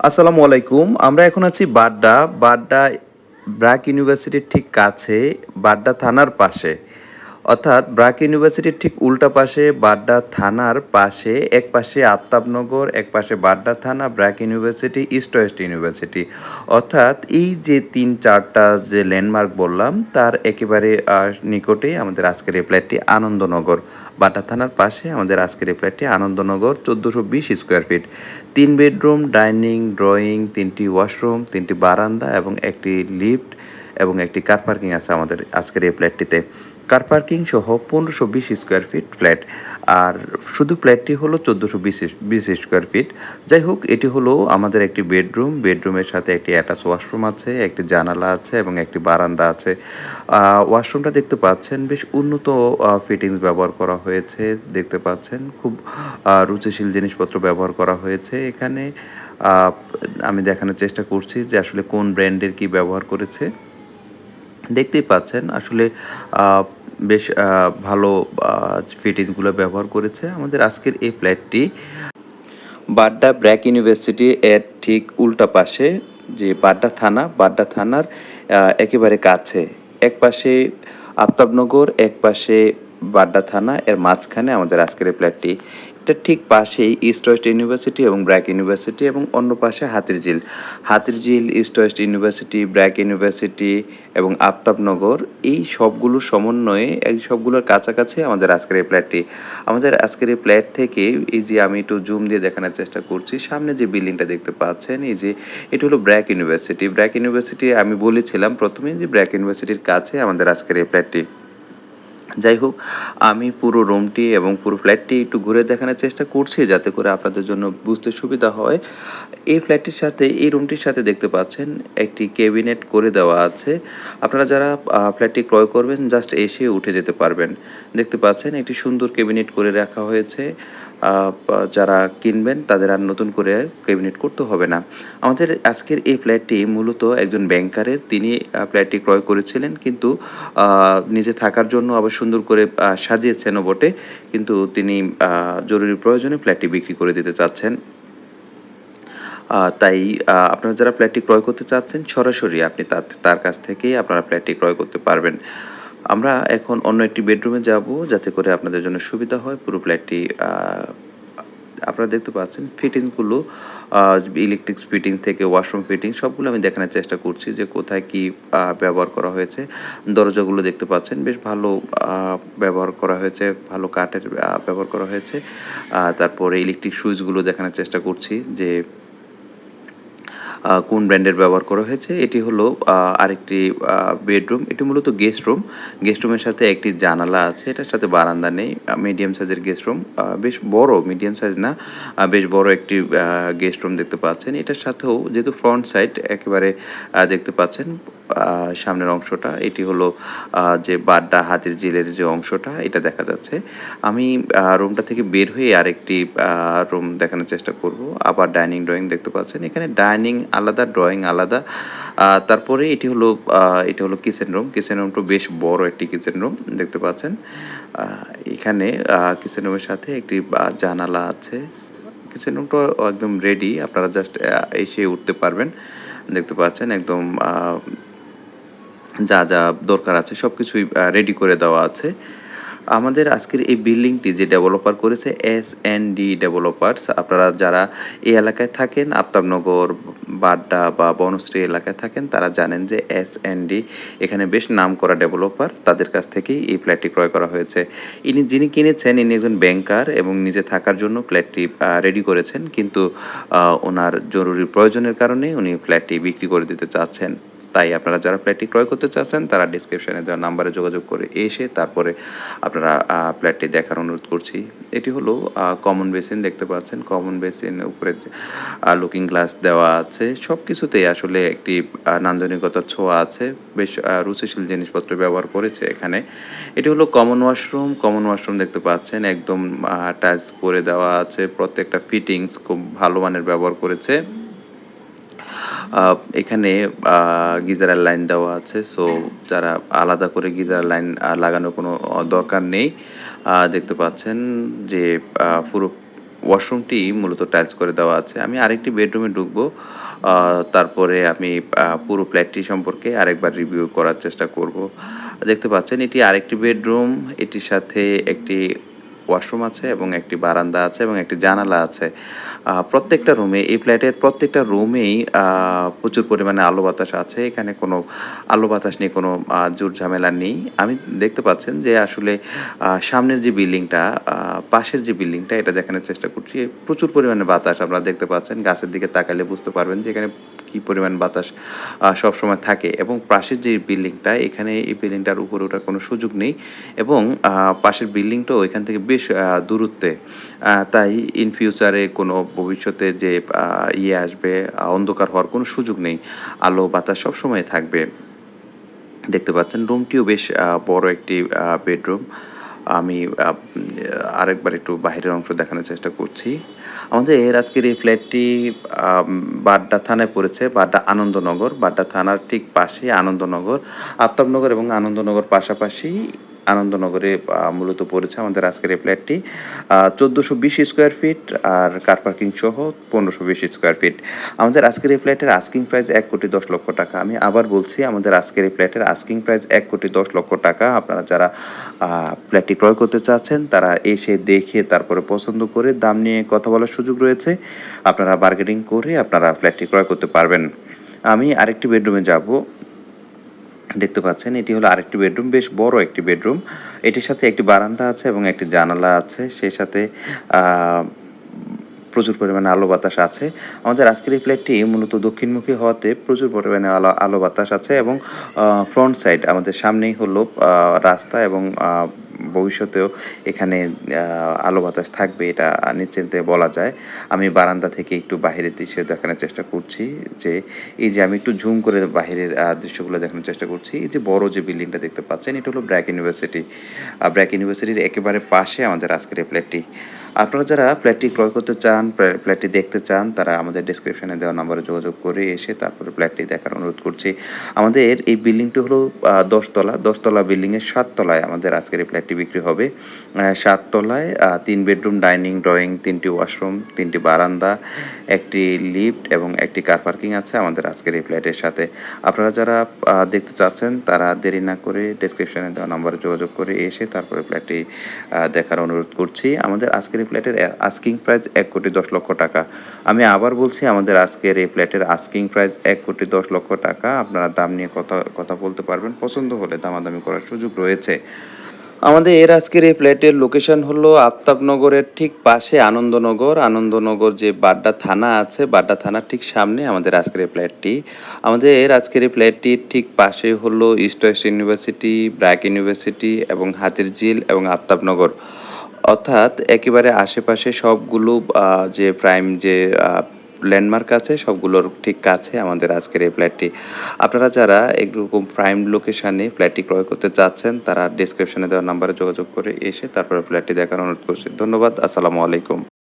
আসসালামু আলাইকুম। আমরা এখন আছি বাড্ডা। বাড্ডা ব্র্যাক ইউনিভার্সিটির ঠিক কাছে, বাড্ডা থানার পাশে। অর্থাৎ ব্র্যাক ইউনিভার্সিটির ঠিক উল্টা পাশে, বাড্ডা থানার পাশে, এক পাশে আফতাবনগর, এক পাশে বাড্ডা থানা, BRAC university, east West university. অর্থাৎ এই যে ৩-৪ টা যে ল্যান্ডমার্ক বললাম, তার একেবারে নিকটেই আমাদের আজকের এই ফ্ল্যাটটি আনন্দনগর। বাড্ডা থানার পাশে আমাদের আজকের এই ফ্ল্যাটটি Anandnagar ১৪২০ square feet. ৩ bedroom, dining, drawing, ৩ টি ওয়াশরুম, ৩ টি বারান্দা এবং ১ টি লিফট এবং ১ টি কার পার্কিং আছে আমাদের আজকের এই ফ্ল্যাটটিতে। কার পার্কিং সহ ১৫২০ স্কোয়ার ফিট ফ্ল্যাট। আর শুধু ফ্ল্যাটটি হলো ১৪২০ স্কোয়ার ফিট। যাই হোক, এটি হলো আমাদের একটি বেডরুম। বেডরুমের সাথে একটি অ্যাটাচ ওয়াশরুম আছে, একটি জানালা আছে এবং একটি বারান্দা আছে। ওয়াশরুমটা দেখতে পাচ্ছেন বেশ উন্নত ফিটিংস ব্যবহার করা হয়েছে। দেখতে পাচ্ছেন খুব রুচিশীল জিনিসপত্র ব্যবহার করা হয়েছে। এখানে আ আমি দেখানোর চেষ্টা করছি যে আসলে কোন ব্র্যান্ডের কি ব্যবহার করেছে। দেখতেই পাচ্ছেন আসলে আ বেশ ভালো আ ফিটিংসগুলো ব্যবহার করেছে। আমাদের আজকের এই ফ্ল্যাটটি বাড্ডা ব্র্যাক ইউনিভার্সিটি এর ঠিক উল্টা পাশে, যে বাড্ডা থানা, বাড্ডা থানার একেবারে কাছে। একপাশে আফতাবনগর, একপাশে বাড্ডা থানা, এর মাঝখানে আমাদের আজকের এই ফ্ল্যাটটি। এটার ঠিক পাশেই ইস্ট ওয়েস্ট ইউনিভার্সিটি এবং ব্র্যাক ইউনিভার্সিটি এবং অন্য পাশে Hatirjheel. Hatirjheel, east West university, BRAC university এবং আফতাবনগর, এই সবগুলোর সমন্বয়ে, এই সবগুলোর কাছাকাছি আমাদের আজকের এই ফ্ল্যাটটি। আমাদের আজকের এই ফ্ল্যাট থেকে এই যে আমি একটু জুম দিয়ে দেখানোর চেষ্টা করছি, সামনে যে বিল্ডিংটা দেখতে পাচ্ছেন, এই যে এটা হলো ব্র্যাক ইউনিভার্সিটি। ব্র্যাক ইউনিভার্সিটি আমি বলেছিলাম ১ম এই যে ব্র্যাক ইউনিভার্সিটির কাছে আমাদের আজকের এই ফ্ল্যাটটি। যাই হোক, আমি পুরো রুমটি এবং পুরো ফ্ল্যাটটি একটু ঘুরে দেখানোর চেষ্টা করছি যাতে করে আপনাদের জন্য বুঝতে সুবিধা হয়। এই ফ্ল্যাটটির সাথে, এই রুমটির সাথে দেখতে পাচ্ছেন একটি ক্যাবিনেট করে দেওয়া আছে। আপনারা যারা ফ্ল্যাটটি ক্রয় করবেন জাস্ট এসে উঠে যেতে পারবেন। দেখতে পাচ্ছেন একটি সুন্দর ক্যাবিনেট করে রাখা হয়েছে। আ পা যারা কিনবেন তাদের আর নতুন করে ক্যাবিনেট করতে হবে না। আমাদের আজকের এই ফ্ল্যাটটি মূলত একজন ব্যাংকারের, তিনি ফ্ল্যাটটি ক্রয় করেছিলেন, কিন্তু আ নিজে থাকার জন্য আবার সুন্দর করে সাজিয়েছেনও বটে। কিন্তু তিনি জরুরি প্রয়োজনে ফ্ল্যাটটি বিক্রি করে দিতে চাচ্ছেন। তাই আপনারা যারা ফ্ল্যাটটি ক্রয় করতে চাচ্ছেন, সরাসরি আপনি তার কাছ থেকেই আপনারা ফ্ল্যাটটি ক্রয় করতে পারবেন। আমরা এখন অন্য একটি বেডরুমে যাবো যাতে করে আপনাদের জন্য সুবিধা হয়। পুরো ফ্ল্যাটটি আ আপনারা দেখতে পাচ্ছেন ফিটিংসগুলো, আ ইলেকট্রিক ফিটিং থেকে ওয়াশরুম ফিটিং সবগুলো আমি দেখানোর চেষ্টা করছি যে কোথায় কি ব্যবহার করা হয়েছে। দরজাগুলো দেখতে পাচ্ছেন বেশ ভালো আ ব্যবহার করা হয়েছে, ভালো কাঠের ব্যবহার করা হয়েছে। তারপরে ইলেকট্রিক সুইচগুলো দেখানোর চেষ্টা করছি যে কোন ব্র্যান্ডের ব্যবহার করা হয়েছে। এটি হলো আরেকটি আ বেডরুম। এটি মূলত গেস্ট রুম। গেস্ট রুমের সাথে একটি জানালা আছে। এটার সাথে বারান্দা নেই। মিডিয়াম সাইজের গেস্ট রুম। বেশ বড়, মিডিয়াম সাইজ না। বেশ বড় একটি গেস্ট রুম দেখতে পাচ্ছেন। এটার সাথেও যেহেতু ফ্রন্ট সাইড একেবারে দেখতে পাচ্ছেন আ সামনের অংশটা, এটি হলো যে বাড্ডা হাতিরঝিলের যে অংশটা, এটা দেখা যাচ্ছে। আমি রুমটা থেকে বের হয়ে আরেকটি রুম দেখানোর চেষ্টা করব। আবার ডাইনিং, ড্রয়িং দেখতে পাচ্ছেন। এখানে ডাইনিং আলাদা, ড্রয়িং আলাদা। তারপরে আ এটি হলো কিচেন রুম। কিচেন রুমটা বেশ বড় একটি কিচেন রুম দেখতে পাচ্ছেন। আ এখানে কিচেন রুমের সাথে একটি জানালা আছে। কিচেন রুমটা একদম রেডি। আপনারা জাস্ট এসে উঠতে পারবেন। দেখতে পাচ্ছেন একদম যা দরকার আছে সবকিছুই রেডি করে দেওয়া আছে। আমাদের আজকের এই বিল্ডিংটি যে ডেভেলপার করেছে S&D ডেভেলপার্স। আপনারা যারা এই এলাকায় থাকেন, আফতাবনগর, বাড্ডা বা বনশ্রী এলাকায় থাকেন, তারা জানেন যে S&D এখানে বেশ নামকরা ডেভেলপার। তাদের কাছ থেকেই এই ফ্ল্যাটটি ক্রয় করা হয়েছে। যিনি কিনেছেন, ইনি একজন ব্যাংকার এবং নিজে থাকার জন্য ফ্ল্যাটটি রেডি করেছেন। কিন্তু উনার জরুরি প্রয়োজনের কারণে উনি ফ্ল্যাটটি বিক্রি করে দিতে চাচ্ছেন। তাই আপনারা যারা ফ্ল্যাটটি ক্রয় করতে চাচ্ছেন, তারা ডেসক্রিপশনে দেওয়া নাম্বারে যোগাযোগ করে এসে তারপরে আপনারা ফ্ল্যাটটি দেখার অনুরোধ করছি। এটি হলো কমন বেসিন দেখতে পাচ্ছেন। কমন বেসিনের উপরে যে লুকিং গ্লাস দেওয়া আছে। সবকিছুতেই আসলে একটি নান্দনিকতার ছোঁয়া আছে। বেশ রুচিশীল জিনিসপত্র ব্যবহার করেছে এখানে। এটি হলো কমন ওয়াশরুম। কমন ওয়াশরুম দেখতে পাচ্ছেন একদম টাইলস করে দেওয়া আছে। প্রত্যেকটা ফিটিংস খুব ভালো মানের ব্যবহার করেছে। আ এখানে আ গিজারের লাইন দেওয়া আছে। সো যারা আলাদা করে গিজারের লাইন লাগানোর কোনো দরকার নেই। দেখতে পাচ্ছেন যে পুরো ওয়াশরুমটি মূলত টাইলস করে দেওয়া আছে। আমি আরেকটি বেডরুমে ঢুকবো। তারপরে আমি পুরো ফ্ল্যাটটি সম্পর্কে আরেকবার রিভিউ করার চেষ্টা করব। দেখতে পাচ্ছেন এটি আরেকটি বেডরুম। এটির সাথে একটি ওয়াশরুম আছে এবং একটি বারান্দা আছে এবং একটি জানালা আছে। প্রত্যেকটা রুমে এই ফ্ল্যাটের প্রত্যেকটা রুমেই প্রচুর পরিমাণে আলো বাতাস আছে। এখানে কোনো আলো বাতাস নিয়ে কোনো ঝুট ঝামেলা নেই। আমি দেখতে পাচ্ছেন যে আসলে সামনের যে বিল্ডিংটা, পাশের যে বিল্ডিংটা এটা দেখানোর চেষ্টা করছি। প্রচুর পরিমাণে বাতাস আপনারা দেখতে পাচ্ছেন। গাছের দিকে তাকালে বুঝতে পারবেন যে এখানে কি পরিমাণ বাতাস সবসময় থাকে এবং পাশের যে বিল্ডিংটা এখানে এই বিল্ডিংটার উপরে ওঠার কোনো সুযোগ নেই এবং পাশের বিল্ডিংটাও এখান থেকে বেশ দূরত্বে। তাই ইন ফিউচারে কোনো ভবিষ্যতে যে আসবে, অন্ধকার হওয়ার কোনো সুযোগ নেই। আলো বাতাস সবসময় থাকবে। দেখতে পাচ্ছেন রুমটিও বেশ বড় একটি বেডরুম। আমি আরেকবার একটু বাহিরের অংশ দেখানোর চেষ্টা করছি। আমাদের আজকের এই ফ্ল্যাটটি আম বাড্ডা থানায় পড়েছে, বাড্ডা আনন্দনগর। বাড্ডা থানার ঠিক পাশেই আনন্দনগর। আফতাবনগর এবং আনন্দনগর পাশাপাশি আনন্দনগরে মূলত পড়েছে আমাদের আজকের এই ফ্ল্যাটটি। ১৪২০ স্কোয়ার ফিট আর কার পার্কিং সহ ১৫২০ স্কোয়ার ফিট। আমাদের আজকের এই ফ্ল্যাটের আস্কিং প্রাইস ৳১,১০,০০,০০০ আমি আবার বলছি আমাদের আজকের এই ফ্ল্যাটের আস্কিং প্রাইস ৳১,১০,০০,০০০ আপনারা যারা ফ্ল্যাটটি ক্রয় করতে চাচ্ছেন তারা এসে দেখে তারপরে পছন্দ করে দাম নিয়ে কথা বলার সুযোগ রয়েছে। আপনারা বার্গেনিং করে আপনারা ফ্ল্যাটটি ক্রয় করতে পারবেন। আমি আরেকটি বেডরুমে যাবো। দেখতে পাচ্ছেন এটি হলো আরেকটি বেডরুম, বেশ বড় একটি বেডরুম। এটির সাথে একটি বারান্দা আছে এবং একটি জানালা আছে। সেই সাথে আ প্রচুর পরিমাণে আলো বাতাস আছে। আমাদের আজকের এই ফ্ল্যাটটি মূলত দক্ষিণমুখী হওয়াতে প্রচুর পরিমাণে আলো বাতাস আছে এবং আ ফ্রন্ট সাইড আমাদের সামনেই হলো রাস্তা এবং ভবিষ্যতেও এখানে আলো বাতাস থাকবে এটা নিশ্চিন্তে বলা যায়। আমি বারান্দা থেকে একটু বাহিরের দৃশ্য দেখানোর চেষ্টা করছি যে, এই যে আমি একটু ঝুম করে বাহিরের দৃশ্যগুলো দেখানোর চেষ্টা করছি। এই যে বড় যে বিল্ডিংটা দেখতে পাচ্ছেন এটা হলো ব্র্যাক ইউনিভার্সিটি। ব্র্যাক ইউনিভার্সিটির একেবারে পাশে আমাদের আজকের এই ফ্ল্যাটটি। আপনারা যারা ফ্ল্যাটটি ক্রয় করতে চান, ফ্ল্যাটটি দেখতে চান, তারা আমাদের ডেসক্রিপশনে দেওয়া নম্বরে যোগাযোগ করে এসে তারপরে ফ্ল্যাটটি দেখার অনুরোধ করছি। আমাদের এই বিল্ডিংটি হলো ১০ তলা। ১০ তলা বিল্ডিংয়ের ৭ তলায় আমাদের আজকের এই ফ্ল্যাটটি বিক্রি হবে। ৭ তলায় ৩ বেডরুম, ডাইনিং, ড্রয়িং, ৩ টি ওয়াশরুম, ৩ টি বারান্দা, ১ টি লিফট এবং ১ টি কার পার্কিং আছে আমাদের আজকের এই ফ্ল্যাটের সাথে। আপনারা যারা দেখতে চাচ্ছেন তারা দেরি না করে ডেসক্রিপশনে দেওয়া নম্বরে যোগাযোগ করে এসে তারপরে ফ্ল্যাটটি দেখার অনুরোধ করছি। আমাদের আজকের এই ফ্ল্যাটের আস্কিং প্রাইস ৳১,১০,০০,০০০। আমি আবার বলছি আমাদের আজকের এই ফ্ল্যাটের আস্কিং প্রাইস ৳১,১০,০০,০০০। আপনারা দাম নিয়ে কথা বলতে পারবেন। পছন্দ হলে দামাদামি করার সুযোগ রয়েছে। আমাদের আজকের এই ফ্ল্যাটের লোকেশন হলো আফতাবনগরের ঠিক পাশে আনন্দনগর। আনন্দনগর যে বাড্ডা থানা আছে, বাড্ডা থানার ঠিক সামনে আমাদের আজকের এই ফ্ল্যাটটি। আমাদের আজকের এই ফ্ল্যাটটির ঠিক পাশে হলো east West university, BRAC university এবং হাতিরঝিল এবং আফতাবনগর। অর্থাৎ একেবারে আশেপাশে সবগুলো যে প্রাইম যে আ ল্যান্ডমার্ক আছে সবগুলোর ঠিক কাছে আমাদের আজকের এই ফ্ল্যাটটি। আপনারা যারা এরকম প্রাইম লোকেশনে ফ্ল্যাটটি ক্রয় করতে চাচ্ছেন তারা ডেসক্রিপশনে দেওয়া নাম্বারে যোগাযোগ করে এসে তারপরে ফ্ল্যাটটি দেখার অনুরোধ করছি। ধন্যবাদ। আসসালামু আলাইকুম।